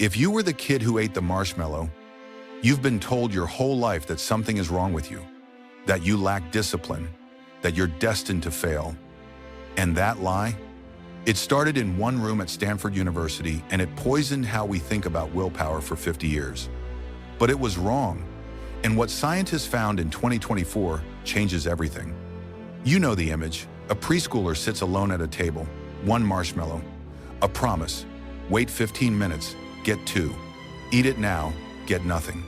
If you were the kid who ate the marshmallow, you've been told your whole life that something is wrong with you, that you lack discipline, that you're destined to fail. And that lie? It started in one room at Stanford University, and it poisoned how we think about willpower for 50 years. But it was wrong, and what scientists found in 2024 changes everything. You know the image. A preschooler sits alone at a table, one marshmallow, a promise, wait 15 minutes, get 2. Eat it now, get nothing.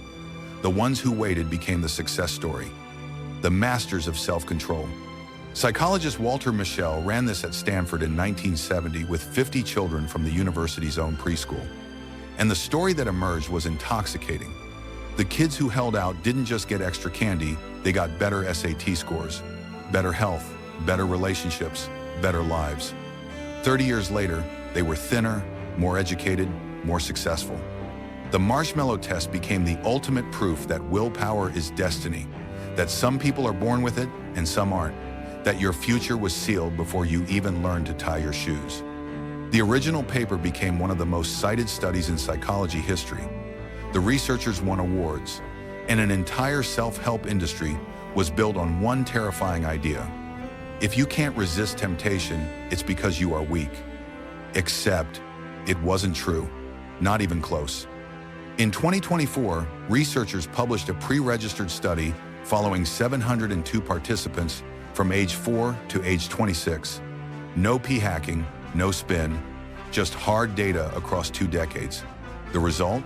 The ones who waited became the success story, the masters of self-control. Psychologist Walter Mischel ran this at Stanford in 1970 with 50 children from the university's own preschool. And the story that emerged was intoxicating. The kids who held out didn't just get extra candy, they got better SAT scores, better health, better relationships, better lives. 30 years later, they were thinner, more educated, more successful. The marshmallow test became the ultimate proof that willpower is destiny, that some people are born with it and some aren't, that your future was sealed before you even learned to tie your shoes. The original paper became one of the most cited studies in psychology history. The researchers won awards, and an entire self-help industry was built on one terrifying idea. If you can't resist temptation, it's because you are weak. Except, it wasn't true, not even close. In 2024, researchers published a pre-registered study following 702 participants from age 4 to age 26. No p-hacking, no spin, just hard data across 2 decades. The result?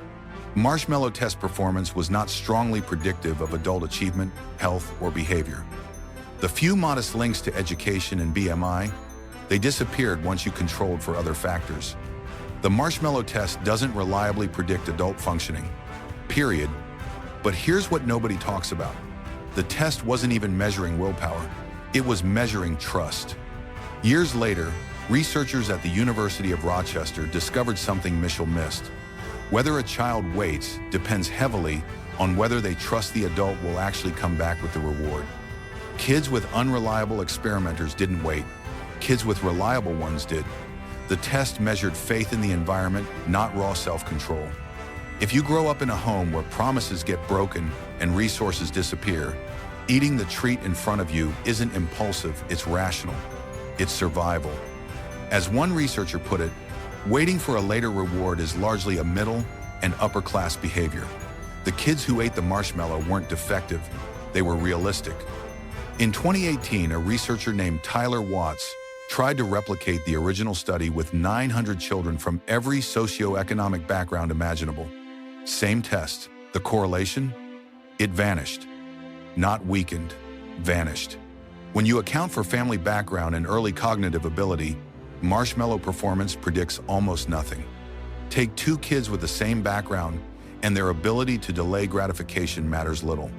Marshmallow test performance was not strongly predictive of adult achievement, health, or behavior. The few modest links to education and BMI, they disappeared once you controlled for other factors. The marshmallow test doesn't reliably predict adult functioning, period. But here's what nobody talks about. The test wasn't even measuring willpower. It was measuring trust. Years later, researchers at the University of Rochester discovered something Mischel missed. Whether a child waits depends heavily on whether they trust the adult will actually come back with the reward. Kids with unreliable experimenters didn't wait. Kids with reliable ones did. The test measured faith in the environment, not raw self-control. If you grow up in a home where promises get broken and resources disappear, eating the treat in front of you isn't impulsive, it's rational. It's survival. As one researcher put it, waiting for a later reward is largely a middle and upper-class behavior. The kids who ate the marshmallow weren't defective, they were realistic. In 2018, a researcher named Tyler Watts tried to replicate the original study with 900 children from every socioeconomic background imaginable. Same test. The correlation? It vanished. Not weakened, vanished. When you account for family background and early cognitive ability, marshmallow performance predicts almost nothing. Take 2 kids with the same background, and their ability to delay gratification matters little.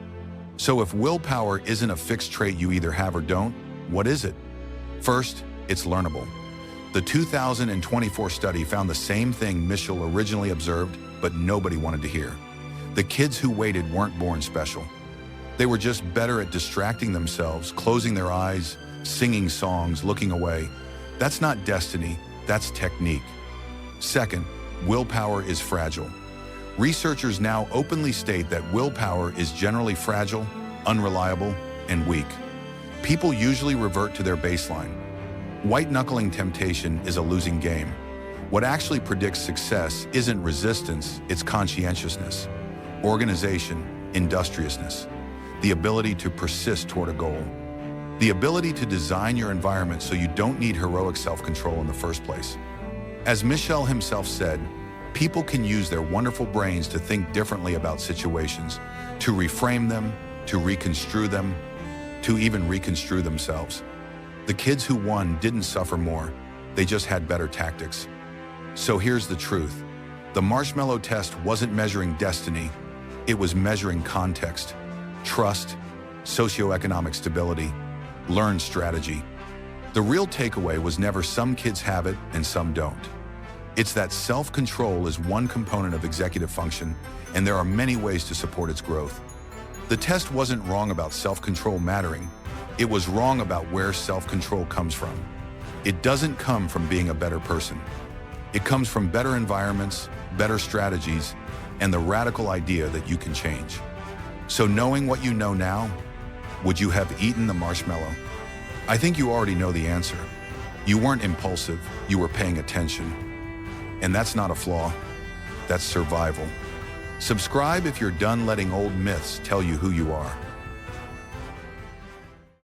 So if willpower isn't a fixed trait you either have or don't, what is it? First, it's learnable. The 2024 study found the same thing Mischel originally observed, but nobody wanted to hear. The kids who waited weren't born special. They were just better at distracting themselves, closing their eyes, singing songs, looking away. That's not destiny, that's technique. Second, willpower is fragile. Researchers now openly state that willpower is generally fragile, unreliable, and weak. People usually revert to their baseline. White-knuckling temptation is a losing game. What actually predicts success isn't resistance, it's conscientiousness, organization, industriousness, the ability to persist toward a goal, the ability to design your environment so you don't need heroic self-control in the first place. As Mischel himself said, people can use their wonderful brains to think differently about situations, to reframe them, to reconstrue them, to even reconstrue themselves. The kids who won didn't suffer more, they just had better tactics. So here's the truth. The marshmallow test wasn't measuring destiny, it was measuring context, trust, socioeconomic stability, learned strategy. The real takeaway was never some kids have it and some don't. It's that self-control is one component of executive function, and there are many ways to support its growth. The test wasn't wrong about self-control mattering. It was wrong about where self-control comes from. It doesn't come from being a better person. It comes from better environments, better strategies, and the radical idea that you can change. So knowing what you know now, would you have eaten the marshmallow? I think you already know the answer. You weren't impulsive, you were paying attention. And that's not a flaw, that's survival. Subscribe if you're done letting old myths tell you who you are.